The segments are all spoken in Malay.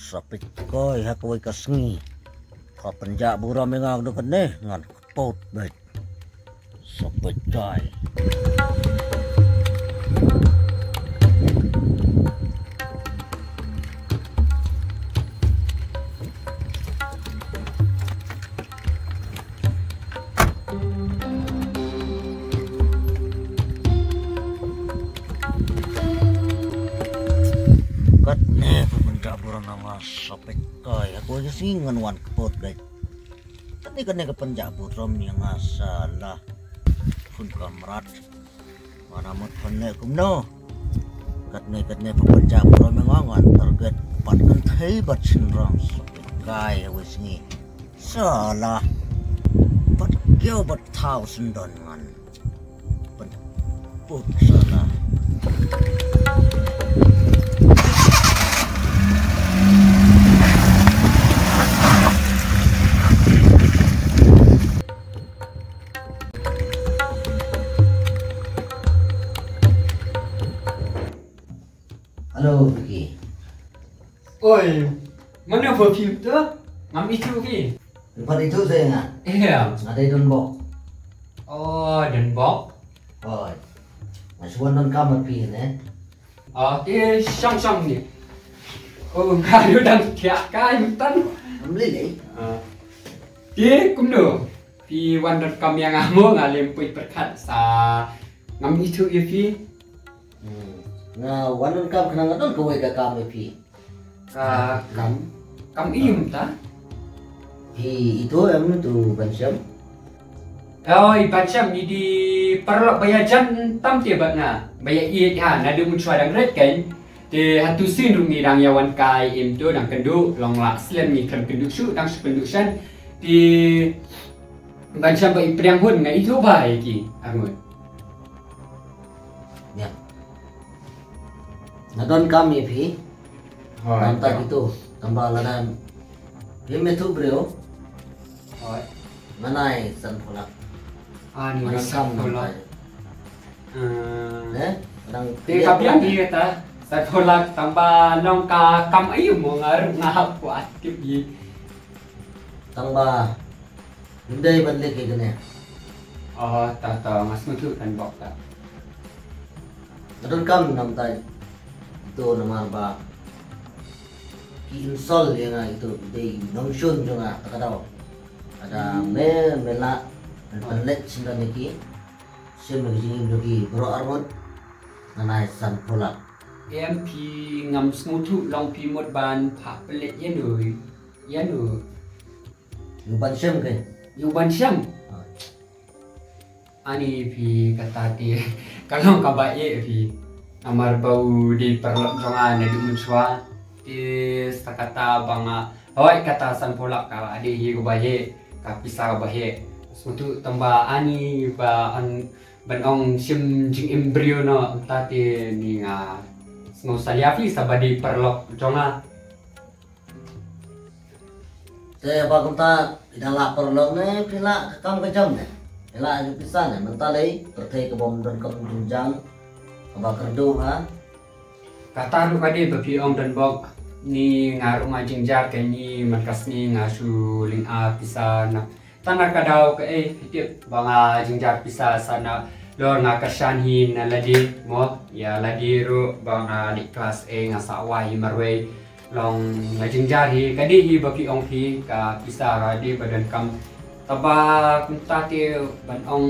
Sapit koy hakoy kasngi. Kapenja buram yang dekat nih ngan pot baik. Sapit koy. Sapit koy aku aja sih ngan pot baik. Tadi kan ke penjabut rom yang asalah pun kamrat mana mut penek kumno katne penjabut rom yang ngan target pat kan thei bat sinram sapit koy aku sini salah pat kyo bat thau sendon ngan pen put salah. Halo Vicky. Oi, mana perfume tu? Ngam itu Vicky. Tempat itu saya ingat. Iya. Ada di Donbok. Oh, Donbok. Oh, masih wondon kamar pi ne. Oh, dia sang ni. Oh, kayu dan tiak kayu tan. Beli ni. Dia kumno. Pi wondon kam yang amo ngalim pui perkat sa ngam itu Vicky. Nah, wondon kam kenang don kowe ka kam pi. Kam ium ta? Itu em tu bancam. Oh, bancam ni di perlok bayar jam tam dia batna. Bayar iet ha, nadu mun suadang red kan. Di hatu sin rung ni dang yawan kai im tu dang kenduk long lak slam ni kan kenduk su dang penduk san di bancam bai priang hun ngai itu bai ki angun. Ya. Nadon kami pi. Mantap itu tambah lana. Dia metu bro. Oh. Manai san pula. Ni Masam pula. Dang Di kapian dia kata saya pula tambah long ka kam ayu mo ngarep ngahap ku aktif ye. tambah hindai balik ke gini. Oh, tak mas mutu kan bok tak. Nadon kam nam tai. Itu nama ba. Install yang itu di nongshun juga tak ada. Ada mela pelet sinda niki. Sim ngi ngi bro armon. Nanai san pula. MP ngam smutu long pi mod ban pak pelet ye nui. Ya nu. Yuban sim ke. Yuban syam. Ani pi kata dia kalau kabai pi amar bau di perlok jongan di muncwa di sakata banga hoi kata san polak ka ade hi go bahe ka pisah bahe sutu tambah ani ba an banong sim jing embrio no tati ni nga no saliafi sabadi perlok jonga. Saya apa kita tidak lapar lo ne pila kam ke jam ne. Pila aja pisah ne mentalai pertai ke bom dan kam junjang apa kerdu ha. Kata lu kade bapi ong dan bok ni ngaru ngajing jar ke ni markas ni ngasu ling a pisah na tanah kadau ke fitip banga jingjar pisah sana lor ngakasan hin na ladi mo ya ladi ru banga di kelas ngasa wai marwe long ngajing jar hi kadi hi bapi ong pi ka pisah radi badan kam taba kunta te ban ong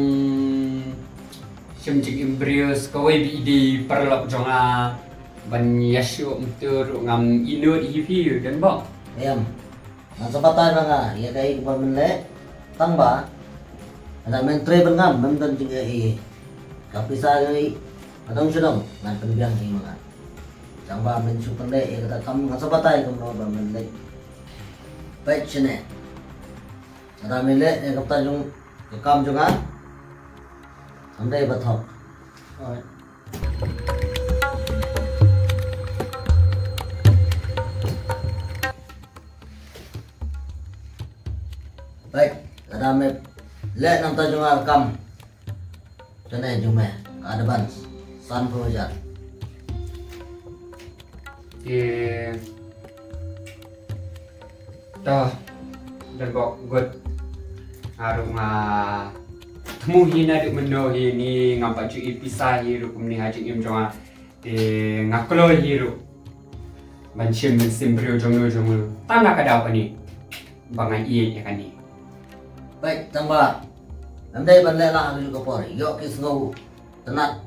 simjing embryos kawai bi di perlok jonga ban yasu untuk ngam inur hivi dan bok Ayam. Masa patah nga ya kai ko menle tangba. Ada mentre bengam memdan juga kapisa gai adong sedong ngan penbiang hi mga. Tangba men su pende kata kam masa patah ko no ba menle. Baik sini. Ada menle kata jung kam juga. Andai bathok. Baik, ada me le nam ta junga kam. Chane jume ada ban san phoja. Toh dan bok god ngaruh temu hina duk mendo ni ngampak cu ipisah hiru kumni haji im jonga ngaklo hiru bansim brio jongo tanah kada apa ni bangai iye ya kan ni baik tambah andai bandela aku juga por yo kis ngau tenat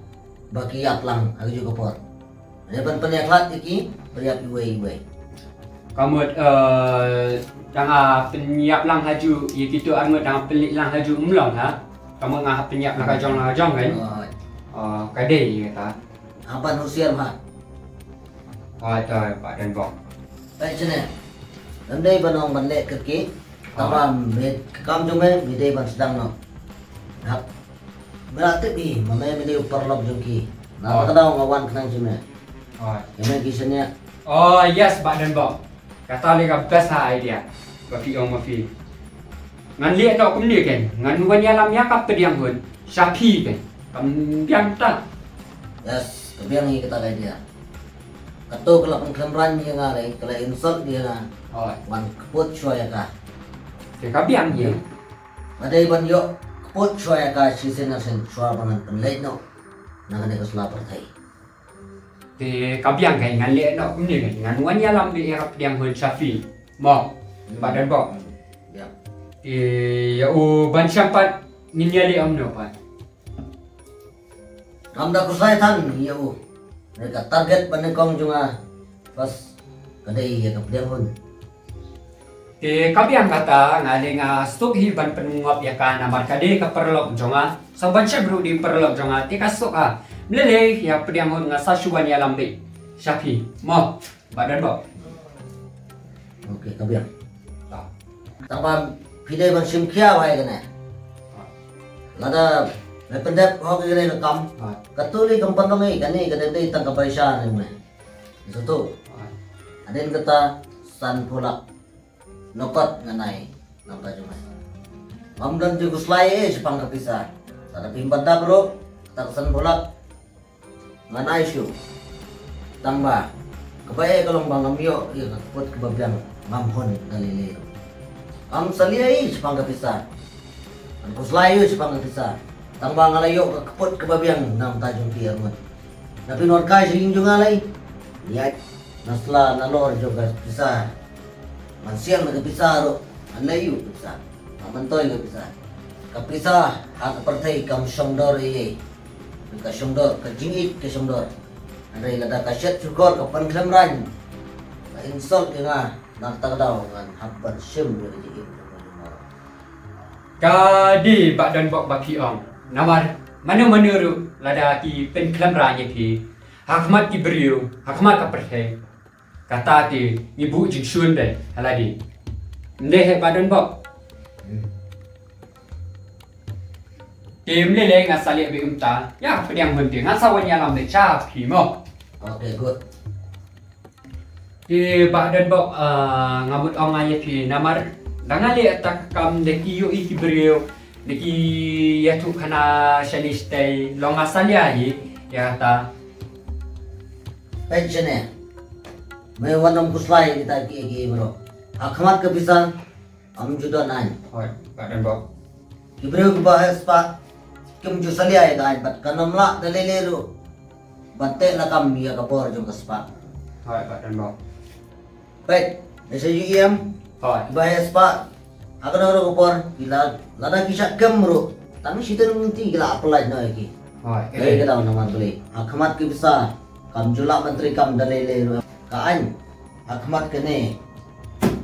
bagi atlang aku juga por ada peneklat iki priap iwe kamu danga penyiap lang haju ya gitu arma danga pelik lang haju umlong ha kamu ngah penyiap lang hajong kan kade kata apa nusiar mah ada pak dan bok baik cene andai banong bandek keki tamam kam jume bidai ban sedang no hap berarti bi mamai bidai perlok jungki nah kadang ngawan kenang jume ini kisahnya yes pak dan bok kata leka best idea bagi orang mafi ngan lihat tak kumni kan ngan wanya lam ya kap pediang hun sapi kan kambiang tak yes kebiang ni kita dia kato kalau pengkemran dia ngalai kalau insult dia na wan keput cuaya ka dia kambiang dia ada iban yo keput cuaya ka sisen sen cuar bangan penlait no nangan dia keselap pertai thì có biang cái ngắn lẽ nó cũng như cái ngắn ngoan nhà làm bị gặp điang hơn safi mò bạn đơn bọc thì ban sampat nhìn nhà đi ông nào bạn Ramda kusai than yo mereka target panekong juga pas kadai ya kapdiang hun thì có biang kata ngale stok hi ban penguap ya kan amat kadai keperlok jonga so ban bro di perlok jonga ti kasuk Meleleh ya pediang hun ngasa suban ya lambe sapi mo badan bok oke kabiang tanpa pidai ban simkia wae kene lada pendep ho kene kam katuli kampan kami kani kadai tang kapaisa ne me itu aden kata san pulak nokot nganai nampak cuma mamdan juga selai sepang kapisa ada pimbanda bro tak san pulak nganai syu tambah kebaik kalau bang amyo iya kaput kebabiang mamhon galileo am saliai sepang kapisa an kuslayu sepang kapisa tambah ngalayo kaput kebabiang nam tajung piarmon tapi norkai sing juga ngalai niat nasla nalor juga bisa mansiang na bisa ro anlayu bisa amantoy ga bisa kapisa hak pertai kam songdor iye ka songdor ka jingit ka songdor andai lada ka syat syukur ka panklamran ka insult nga nagtagdaw ngan haban sim ga jingit kadi bak dan bok baki ong namar mana ru lada ki pen klamran ye ki hakmat ki beriu hakmat ka pertai kata ti ibu jing sun deh haladi ndeh badan bok tim lele ngasali be umta ya pediang hunti ngasawan ya lam de cha pi mo okay good di badan bok ngabut ong aye pi namar dangali atak kam de ki yo iki brio de ki ya tu kana shalistay long asali aye ya ta pensione मैं वनम कुसलाई kita ki bro akhmat ke bisa am juda nai hoi badan bok Ibreu ke bahas pak kem ju salia ya kan bat kanam la daleleru bante la kam ya kapor jo kaspa hoi badan bok baik desa UM hoi bahas pak akan orang kapor gila lada kisah kem bro tapi situ nanti gila apply no iki hoi kita tahu nama beli akhmat ke bisa kam jula menteri kam daleleru kaan akhmat kene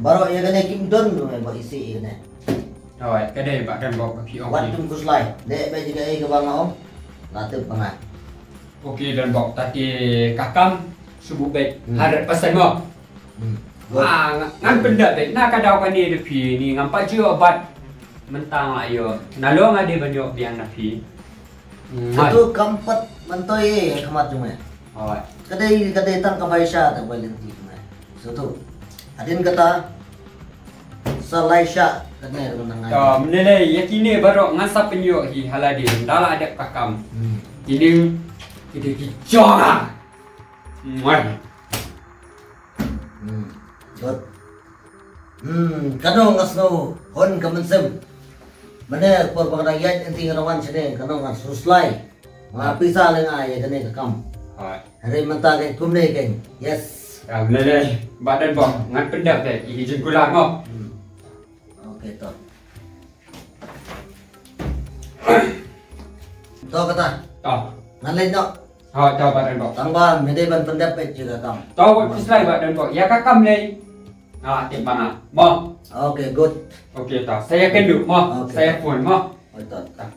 baru ya kene kim don no ba isi kene hoi kade badan bok pi ong watum kuslai dek ba juga ke bang om latip bangat Okey dan bok tadi kakam subuh baik harap pesan mo. Ngan benda baik nak kadau kan ni depi ni ngampak je obat mentang lah yo. Nalong ada banyak biang napi. Itu kampat mentoy kamat cuma. Oh. Kadai tang kabaisha tak boleh nanti cuma. Suatu. Adin kata Salaisha kena dengan ngai. Ya menilai yakini baru ngasap penyok hi haladi dalam ada kakam. Ini kicong ah. Good. Kano ngas no hon kamensem. Mana por pagdayat enting rawan sini kano ngas ruslay. Mga pisa lang ay kani kakam. Rồi. Hari menta kay kumne kay. Yes. À, lên đây, bạn đơn bọc ngắt bên đẹp để ý chân cô làm không? Okay to. To kata. Đó, Ngalin no. rồi cho bạn đơn bọc. Tamba mede ban pendapat juga kam. Cho bạn slide bạn đơn bọc, ya các cầm lên. À, tiệm bạn à, mo. Okay, good. Ok, tao saya kan dulu mo, Oke. saya pun mo. Oh, to. Tao.